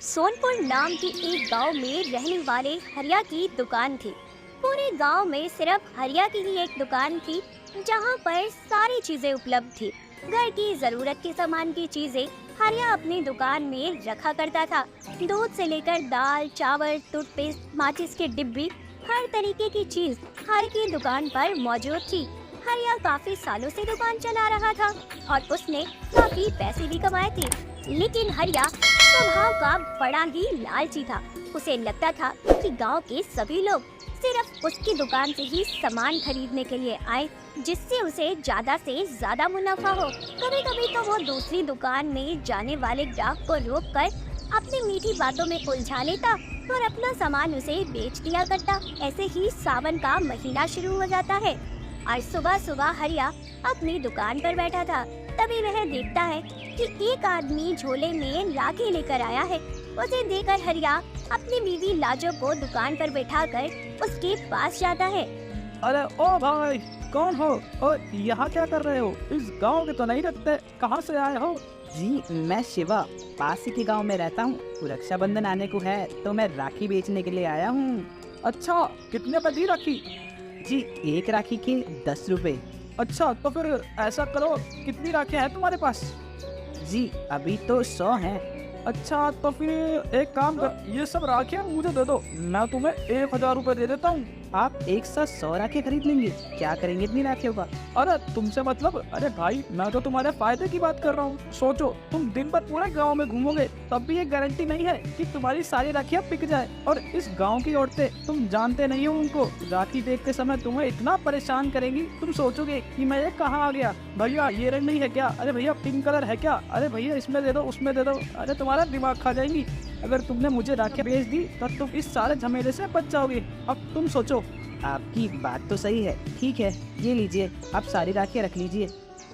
सोनपुर नाम के एक गांव में रहने वाले हरिया की दुकान थी। पूरे गांव में सिर्फ हरिया की ही एक दुकान थी जहां पर सारी चीजें उपलब्ध थी। घर की जरूरत के सामान की चीजें हरिया अपनी दुकान में रखा करता था। दूध से लेकर दाल, चावल, टूथपेस्ट, माचिस के डिब्बी, हर तरीके की चीज हर की दुकान पर मौजूद थी। हरिया काफी सालों से दुकान चला रहा था और उसने काफी पैसे भी कमाए थे। लेकिन हरिया स्वभाव का बड़ा ही लालची था। उसे लगता था कि गांव के सभी लोग सिर्फ उसकी दुकान से ही सामान खरीदने के लिए आए, जिससे उसे ज्यादा से ज्यादा मुनाफा हो। कभी कभी तो वो दूसरी दुकान में जाने वाले ग्राहक को रोककर अपनी मीठी बातों में उलझा लेता और अपना सामान उसे बेच दिया करता। ऐसे ही सावन का महीना शुरू हो जाता है और सुबह सुबह हरिया अपनी दुकान पर बैठा था। तभी वह देखता है कि एक आदमी झोले में राखी लेकर आया है। उसे देखकर हरिया अपनी बीवी लाजो को दुकान पर बैठाकर उसके पास जाता है। अरे ओ भाई, कौन हो और यहाँ क्या कर रहे हो? इस गांव के तो नहीं लगते, कहाँ से आए हो? जी, मैं शिवा पास ही के गांव में रहता हूँ। रक्षाबंधन आने को है तो मैं राखी बेचने के लिए आया हूँ। अच्छा, कितने पे दी राखी? जी, एक राखी के 10 रुपए। अच्छा, तो फिर ऐसा करो, कितनी राखियाँ हैं तुम्हारे पास? जी, अभी तो 100 हैं। अच्छा, तो फिर एक काम कर, ये सब राखियाँ मुझे दे दो, मैं तुम्हें 1000 रुपए दे देता हूँ। आप एक साथ 100 राखी खरीद लेंगे? क्या करेंगे इतनी राखियों का? अरे तुमसे मतलब, अरे भाई मैं तो तुम्हारे फायदे की बात कर रहा हूँ। सोचो, तुम दिन भर पूरे गांव में घूमोगे तब भी ये गारंटी नहीं है कि तुम्हारी सारी राखियाँ बिक जाए। और इस गांव की औरतें, तुम जानते नहीं हो उनको, राखी देखते समय तुम्हें इतना परेशान करेंगी, तुम सोचोगे कि मैं ये कहाँ आ गया। भैया ये रंग नहीं है क्या? अरे भैया पिंक कलर है क्या? अरे भैया इसमें दे दो, उसमें दे दो। अरे तुम्हारा दिमाग खा जाएंगी। अगर तुमने मुझे राखियाँ बेच दी तो तुम इस सारे झमेले से बच जाओगे। अब तुम सोचो। आपकी बात तो सही है। ठीक है, ये लीजिए, आप सारी राखियाँ रख लीजिए।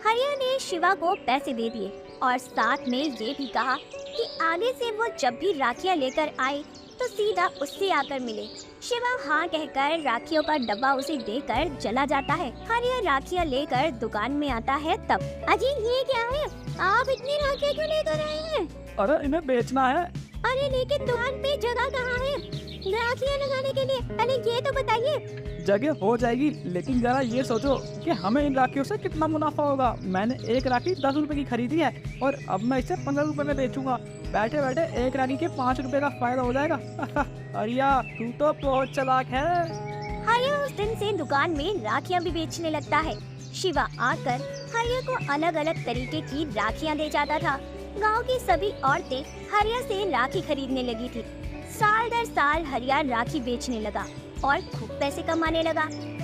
हरिया ने शिवा को पैसे दे दिए और साथ में ये भी कहा कि आगे से वो जब भी राखियाँ लेकर आए तो सीधा उससे आकर मिले। शिवा हाँ कहकर राखियों का डब्बा उसे देकर चला जाता है। हरिया राखियाँ लेकर दुकान में आता है तब। अजी ये क्या है? आप इतनी राखियाँ क्यों लेकर आए हैं? अरे इन्हें बेचना है। अरे लेकिन दुकान पे जगह कहाँ है राखियाँ लगाने के लिए? अरे ये तो बताइए। जगह हो जाएगी, लेकिन जरा ये सोचो कि हमें इन राखियों से कितना मुनाफा होगा। मैंने एक राखी 10 रुपए की खरीदी है और अब मैं इसे 15 रुपए में बेचूंगा। बैठे बैठे एक राखी के 5 रुपए का फायदा हो जाएगा। अरिया तू तो बहुत चालाक है। हरिया उस दिन से दुकान में राखियाँ भी बेचने लगता है। शिवा आकर हरिया को अलग अलग तरीके की राखियाँ दे जाता था। गांव की सभी औरतें हरिया से राखी खरीदने लगी थी। साल दर साल हरिया राखी बेचने लगा और खूब पैसे कमाने लगा।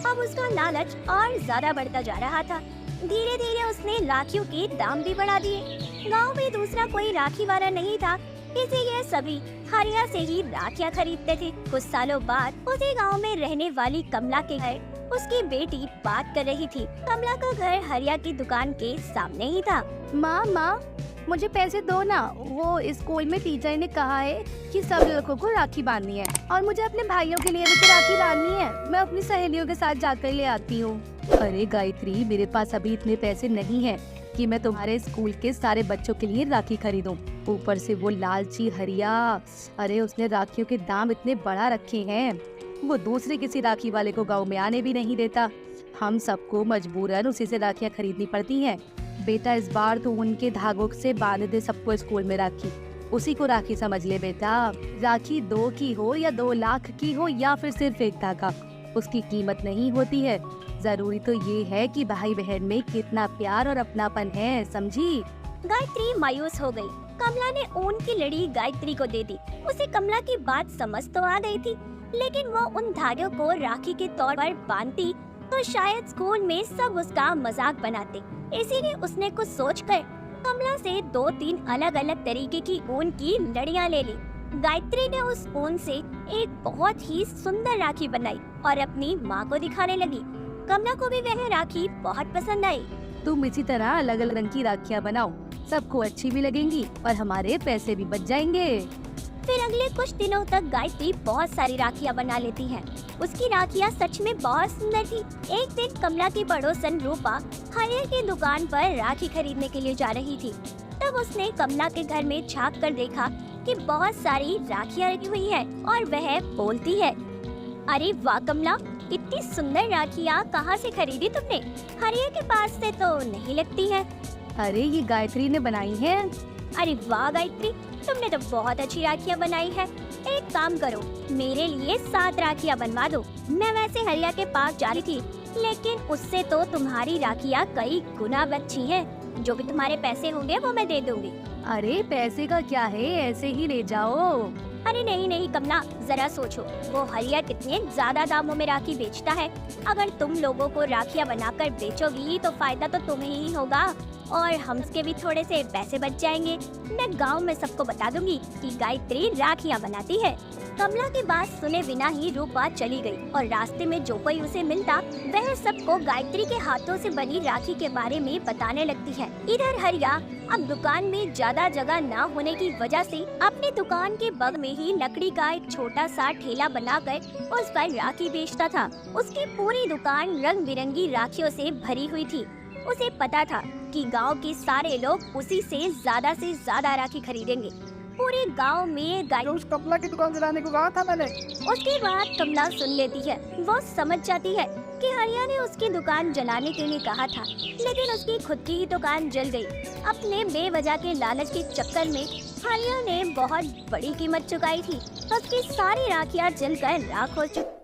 अब उसका लालच और ज्यादा बढ़ता जा रहा था। धीरे धीरे उसने राखियों के दाम भी बढ़ा दिए। गांव में दूसरा कोई राखी वाला नहीं था, इसीलिए सभी हरिया से ही राखियाँ खरीदते थे। कुछ सालों बाद उसी गांव में रहने वाली कमला के घर उसकी बेटी बात कर रही थी। कमला का घर हरिया की दुकान के सामने ही था। माँ, मुझे पैसे दो ना। वो स्कूल में टीचर ने कहा है कि सब लड़कों को राखी बांधनी है और मुझे अपने भाइयों के लिए भी तो राखी लानी है। मैं अपनी सहेलियों के साथ जाकर ले आती हूँ। अरे गायत्री, मेरे पास अभी इतने पैसे नहीं है कि मैं तुम्हारे स्कूल के सारे बच्चों के लिए राखी खरीदूं। ऊपर से वो लालची हरिया, अरे उसने राखियों के दाम इतने बढ़ा रखे हैं, वो दूसरे किसी राखी वाले को गाँव में आने भी नहीं देता। हम सबको मजबूरन उसी से राखियाँ खरीदनी पड़ती हैं। बेटा इस बार तो उनके धागों से बांध दे सबको स्कूल में राखी। उसी को राखी समझ ले बेटा। राखी 2 की हो या 2 लाख की हो या फिर सिर्फ एक धागा, उसकी कीमत नहीं होती है। जरूरी तो ये है कि भाई बहन में कितना प्यार और अपनापन है, समझी? गायत्री मायूस हो गई। कमला ने ऊन की लड़ी गायत्री को दे दी। उसे कमला की बात समझ तो आ गई थी, लेकिन वो उन धागों को राखी के तौर पर बांधती तो शायद स्कूल में सब उसका मजाक बनाते। इसीलिए उसने कुछ सोचकर कमला से 2-3 अलग अलग तरीके की ऊन की लड़ियां ले ली। गायत्री ने उस ऊन से एक बहुत ही सुंदर राखी बनाई और अपनी माँ को दिखाने लगी। कमला को भी वह राखी बहुत पसंद आई। तुम इसी तरह अलग अलग रंग की राखियाँ बनाओ, सबको अच्छी भी लगेंगी और हमारे पैसे भी बच जाएंगे। फिर अगले कुछ दिनों तक गायत्री बहुत सारी राखियाँ बना लेती है। उसकी राखियाँ सच में बहुत सुंदर थी। एक दिन कमला की पड़ोसन रूपा हरिया की दुकान पर राखी खरीदने के लिए जा रही थी। तब उसने कमला के घर में झांक कर देखा कि बहुत सारी राखियाँ रखी हुई है और वह बोलती है, अरे वाह कमला, इतनी सुंदर राखियाँ कहाँ से खरीदी तुमने? हरिया के पास से तो नहीं लगती है। अरे ये गायत्री ने बनाई है। अरे वाह गायत्री, तुमने तो बहुत अच्छी राखियाँ बनाई है। एक काम करो, मेरे लिए 7 राखियाँ बनवा दो। मैं वैसे हरिया के पास जा रही थी, लेकिन उससे तो तुम्हारी राखियाँ कई गुना अच्छी हैं। जो भी तुम्हारे पैसे होंगे वो मैं दे दूंगी। अरे पैसे का क्या है, ऐसे ही ले जाओ। अरे नहीं नहीं कमला, जरा सोचो, वो हरिया कितने ज्यादा दामों में राखी बेचता है। अगर तुम लोगों को राखियाँ बनाकर बेचोगी तो फायदा तो तुम्हें ही होगा और हमसे भी थोड़े से पैसे बच जाएंगे। मैं गांव में सबको बता दूंगी कि गायत्री राखियाँ बनाती है। कमला की बात सुने बिना ही रूपा चली गई और रास्ते में जो कोई उसे मिलता वह सबको गायत्री के हाथों से बनी राखी के बारे में बताने लगती है। इधर हरिया अब दुकान में ज्यादा जगह न होने की वजह से अपनी दुकान के बगल में ही लकड़ी का एक छोटा सा ठेला बनाकर उस पर राखी बेचता था। उसकी पूरी दुकान रंग बिरंगी राखियों से भरी हुई थी। उसे पता था कि गांव के सारे लोग उसी से ज्यादा राखी खरीदेंगे। पूरे गांव में तो उस कमला की दुकान जलाने को कहा था मैंने। उसकी बात कमला सुन लेती है। वो समझ जाती है कि हरिया ने उसकी दुकान जलाने के लिए कहा था, लेकिन उसकी खुद की ही दुकान जल गई। अपने बेवजह के लालच के चक्कर में हरिया ने बहुत बड़ी कीमत चुकाई थी। उसकी सारी राखियाँ जलकर राख हो चुकी।